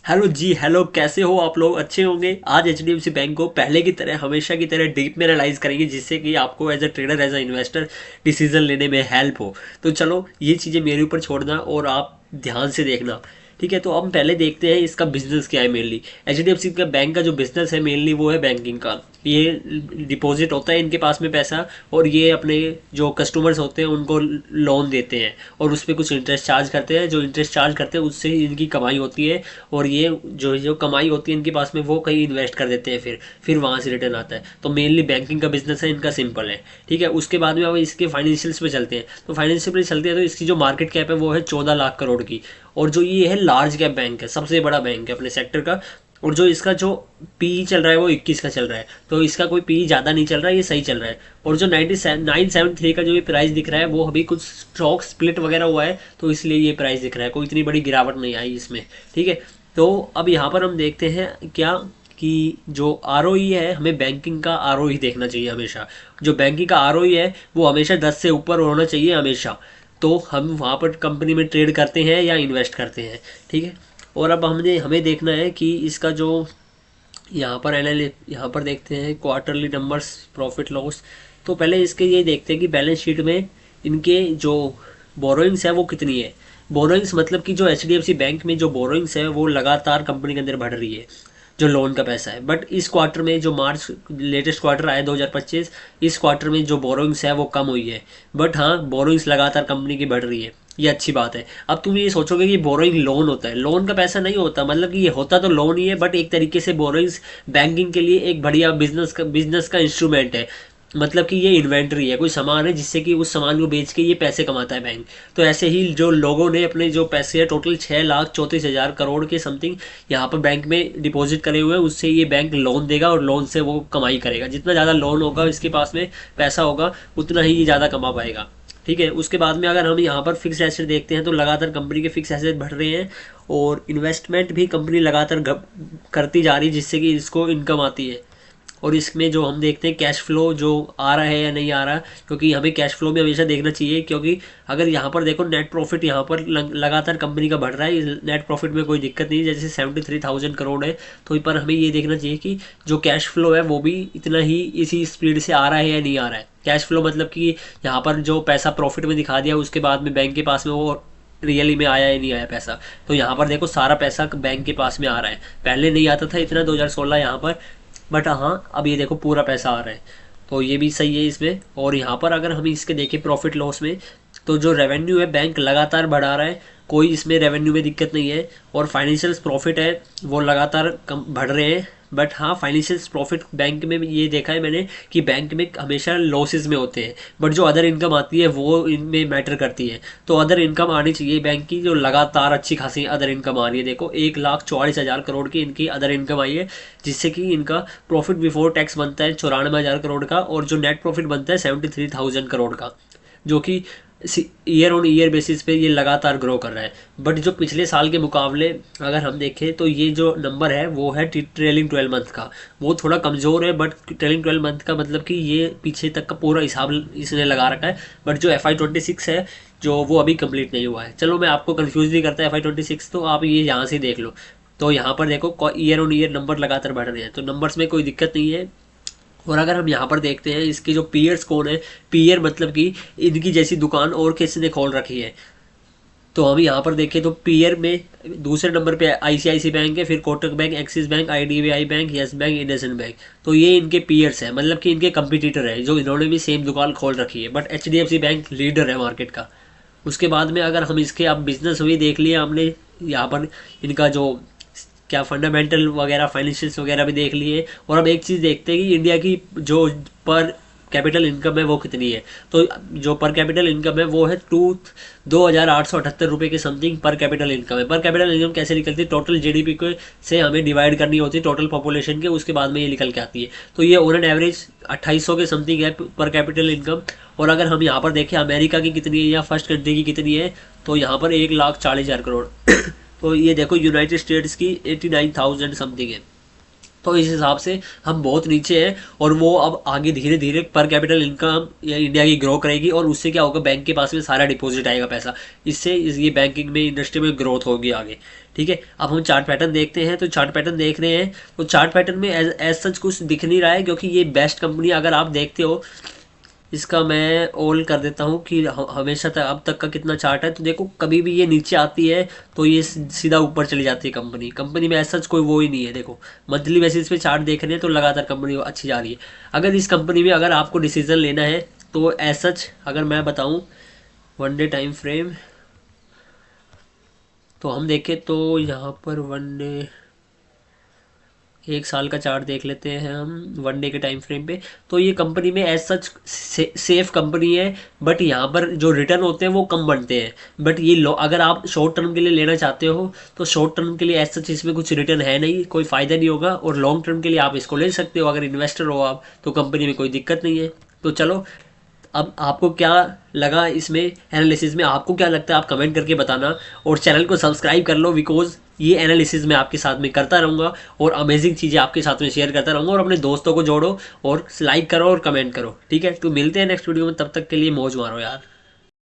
Hello जी, hello, कैसे हो आप लोग? अच्छे होंगे। आज एचडीएफसी बैंक को पहले की तरह, हमेशा की तरह डीप में एनालाइज करेंगे, जिससे कि आपको as a trader, as a investor decision लेने में हेल्प हो। तो चलो, ये चीज़ें मेरे ऊपर छोड़ना और आप ध्यान से देखना। ठीक है, तो हम पहले देखते हैं इसका बिजनेस क्या है। मेनली एचडीएफसी का बैंक का जो बिजनेस है, मेनली वो है बैंकिंग का। ये डिपॉजिट होता है इनके पास में पैसा, और ये अपने जो कस्टमर्स होते हैं उनको लोन देते हैं, और उस पर कुछ इंटरेस्ट चार्ज करते हैं। जो इंटरेस्ट चार्ज करते हैं उससे ही इनकी कमाई होती है, और ये जो जो कमाई होती है इनके पास में, वो कहीं इन्वेस्ट कर देते हैं, फिर वहाँ से रिटर्न आता है। तो मेनली बैंकिंग का बिजनेस है इनका, सिंपल है। ठीक है, उसके बाद में अब इसके फाइनेंशियल्स पे चलते हैं। तो फाइनेंशियल पे चलते हैं तो इसकी जो मार्केट कैप है वो है 14 लाख करोड़ की। और जो ये है लार्ज कैप बैंक है, सबसे बड़ा बैंक है अपने सेक्टर का। और जो इसका जो पी चल रहा है वो 21 का चल रहा है। तो इसका कोई पी ज़्यादा नहीं चल रहा है, ये सही चल रहा है। और जो 973 का जो ये प्राइस दिख रहा है, वो अभी कुछ स्टॉक स्प्लिट वगैरह हुआ है, तो इसलिए ये प्राइस दिख रहा है। कोई इतनी बड़ी गिरावट नहीं आई इसमें। ठीक है, तो अब यहाँ पर हम देखते हैं क्या, कि जो आर है, हमें बैंकिंग का आर देखना चाहिए हमेशा। जो बैंकिंग का आर है वो हमेशा 10 से ऊपर होना चाहिए हमेशा। तो हम वहाँ पर कंपनी में ट्रेड करते हैं या इन्वेस्ट करते हैं। ठीक है, और अब हमें देखना है कि इसका जो यहाँ पर देखते हैं क्वार्टरली नंबर्स, प्रॉफिट लॉस। तो पहले इसके ये देखते हैं कि बैलेंस शीट में इनके जो बोरोइंग्स है वो कितनी है। बोरोइंग्स मतलब कि जो एचडीएफसी बैंक में जो बोरोइंग्स है वो लगातार कंपनी के अंदर बढ़ रही है, जो लोन का पैसा है। बट इस क्वार्टर में, जो मार्च लेटेस्ट क्वार्टर आया 2025, इस क्वार्टर में जो बोरोइंग्स है वो कम हुई है। बट हाँ, बोरोइंग्स लगातार कंपनी की बढ़ रही है, ये अच्छी बात है। अब तुम ये सोचोगे कि बोरोइंग लोन होता है, लोन का पैसा नहीं होता। मतलब कि ये होता तो लोन ही है, बट एक तरीके से बोरोइंग्स बैंकिंग के लिए एक बढ़िया बिजनेस का इंस्ट्रूमेंट है। मतलब कि ये इन्वेंट्री है, कोई सामान है जिससे कि उस सामान को बेच के ये पैसे कमाता है बैंक। तो ऐसे ही जो लोगों ने अपने जो पैसे है, टोटल 6,34,000 करोड़ के समथिंग यहाँ पर बैंक में डिपॉजिट करे हुए हैं, उससे ये बैंक लोन देगा और लोन से वो कमाई करेगा। जितना ज़्यादा लोन होगा, इसके पास में पैसा होगा, उतना ही ये ज़्यादा कमा पाएगा। ठीक है, उसके बाद में अगर हम यहाँ पर फिक्स एसेट देखते हैं, तो लगातार कंपनी के फिक्स एसेट बढ़ रहे हैं, और इन्वेस्टमेंट भी कंपनी लगातार करती जा रही है, जिससे कि इसको इनकम आती है। और इसमें जो हम देखते हैं कैश फ्लो जो आ रहा है या नहीं आ रहा, क्योंकि हमें कैश फ्लो में हमेशा देखना चाहिए। क्योंकि अगर यहाँ पर देखो, नेट प्रॉफिट यहाँ पर लगातार कंपनी का बढ़ रहा है, नेट प्रॉफिट में कोई दिक्कत नहीं है, जैसे 73,000 करोड़ है। तो पर हमें ये देखना चाहिए कि जो कैश फ्लो है वो भी इतना ही इसी स्पीड से आ रहा है या नहीं आ रहा है। कैश फ्लो मतलब कि यहाँ पर जो पैसा प्रॉफिट में दिखा दिया, उसके बाद में बैंक के पास में वो रियली में आया या नहीं आया पैसा। तो यहाँ पर देखो, सारा पैसा बैंक के पास में आ रहा है। पहले नहीं आता था इतना 2016 यहाँ पर, बट हाँ, अब ये देखो पूरा पैसा आ रहा है। तो ये भी सही है इसमें। और यहाँ पर अगर हम इसके देखें प्रॉफिट लॉस में, तो जो रेवेन्यू है बैंक लगातार बढ़ा रहा है, कोई इसमें रेवेन्यू में दिक्कत नहीं है। और फाइनेंशियल प्रॉफिट है वो लगातार कम बढ़ रहे हैं। बट हाँ, फाइनेंशियल प्रॉफिट बैंक में ये देखा है मैंने कि बैंक में हमेशा लॉसेस में होते हैं, बट जो अदर इनकम आती है वो इनमें मैटर करती है। तो अदर इनकम आनी चाहिए बैंक की, जो लगातार अच्छी खासी अदर इनकम आ रही है। देखो, 1,44,000 करोड़ की इनकी अदर इनकम आई है, जिससे कि इनका प्रॉफिट बिफोर टैक्स बनता है 94,000 करोड़ का, और जो नेट प्रॉफिट बनता है 73,000 करोड़ का, जो कि ईयर ऑन ईयर बेसिस पे ये लगातार ग्रो कर रहा है। बट जो पिछले साल के मुकाबले अगर हम देखें, तो ये जो नंबर है वो है ट्रेलिंग 12 मंथ का, वो थोड़ा कमज़ोर है। बट ट्रेलिंग 12 मंथ का मतलब कि ये पीछे तक का पूरा हिसाब इसने लगा रखा है। बट जो FY26 है, जो वो अभी कंप्लीट नहीं हुआ है। चलो, मैं आपको कंफ्यूज नहीं करता FY26, तो आप ये यहाँ से देख लो। तो यहाँ पर देखो, ईयर ऑन ईयर नंबर लगातार बढ़ रहे हैं, तो नंबर्स में कोई दिक्कत नहीं है। और अगर हम यहाँ पर देखते हैं इसके जो पीयर्स कौन है, पीयर मतलब कि इनकी जैसी दुकान और किसी ने खोल रखी है। तो हम यहाँ पर देखें तो पीयर में दूसरे नंबर पे आईसीआईसी बैंक है, फिर Kotak bank, axis bank, IDBI bank, yes bank, IndusInd bank. तो ये इनके पीयर्स है, मतलब कि इनके कंपटीटर है, जो इन्होंने भी सेम दुकान खोल रखी है। बट एचडीएफसी बैंक लीडर है मार्केट का। उसके बाद में अगर हम इसके अब बिजनेस हुई देख लिया हमने, यहाँ पर इनका जो क्या फंडामेंटल वगैरह, फाइनेंशियल्स वगैरह भी देख लिए। और अब एक चीज़ देखते हैं कि इंडिया की जो पर कैपिटल इनकम है वो कितनी है। तो जो पर कैपिटल इनकम है वो है 2,878 रुपये के समथिंग पर कैपिटल इनकम है। पर कैपिटल इनकम कैसे निकलती है? टोटल जीडीपी को से हमें डिवाइड करनी होती है टोटल पॉपुलेशन के, उसके बाद में ये निकल के आती है। तो ये ऑन एन एवरेज 2800 के समथिंग है पर कैपिटल इनकम। और अगर हम यहाँ पर देखें अमेरिका की कितनी है या फर्स्ट कंट्री की कितनी है, तो यहाँ पर 1,40,000 करोड़ तो ये देखो, यूनाइटेड स्टेट्स की 89,000 समथिंग है। तो इस हिसाब से हम बहुत नीचे हैं, और वो अब आगे धीरे धीरे पर कैपिटल इनकम या इंडिया की ग्रो करेगी, और उससे क्या होगा, बैंक के पास में सारा डिपॉजिट आएगा पैसा। इससे ये बैंकिंग में, इंडस्ट्री में ग्रोथ होगी आगे। ठीक है, अब हम चार्ट पैटर्न देखते हैं। तो चार्ट पैटर्न देख रहे हैं, तो चार्ट पैटर्न में एज सच कुछ दिख नहीं रहा है, क्योंकि ये बेस्ट कंपनी अगर आप देखते हो, इसका मैं ऑल कर देता हूँ कि हमेशा तक अब तक का कितना चार्ट है। तो देखो कभी भी ये नीचे आती है तो ये सीधा ऊपर चली जाती है। कंपनी में ऐसा कोई वो ही नहीं है। देखो मंथली बेसिस पे चार्ट देख रहे हैं तो लगातार कंपनी अच्छी जा रही है। अगर इस कंपनी में अगर आपको डिसीजन लेना है तो ऐसा अगर मैं बताऊँ 1 डे टाइम फ्रेम, तो हम देखें तो यहाँ पर 1 डे, 1 साल का चार्ट देख लेते हैं हम 1 डे के टाइम फ्रेम पे। तो ये कंपनी में एज सच सेफ कंपनी है, बट यहाँ पर जो रिटर्न होते हैं वो कम बनते हैं। बट ये लो अगर आप शॉर्ट टर्म के लिए लेना चाहते हो तो शॉर्ट टर्म के लिए एज सच इसमें कुछ रिटर्न है नहीं, कोई फ़ायदा नहीं होगा। और लॉन्ग टर्म के लिए आप इसको ले सकते हो, अगर इन्वेस्टर हो आप तो कंपनी में कोई दिक्कत नहीं है। तो चलो, अब आपको क्या लगा इसमें एनालिसिस में, आपको क्या लगता है आप कमेंट करके बताना। और चैनल को सब्सक्राइब कर लो, बिकॉज ये एनालिसिस मैं आपके साथ में करता रहूँगा और अमेजिंग चीज़ें आपके साथ में शेयर करता रहूँगा। और अपने दोस्तों को जोड़ो और लाइक करो और कमेंट करो। ठीक है, तो मिलते हैं नेक्स्ट वीडियो में, तब तक के लिए मौज मारो यार।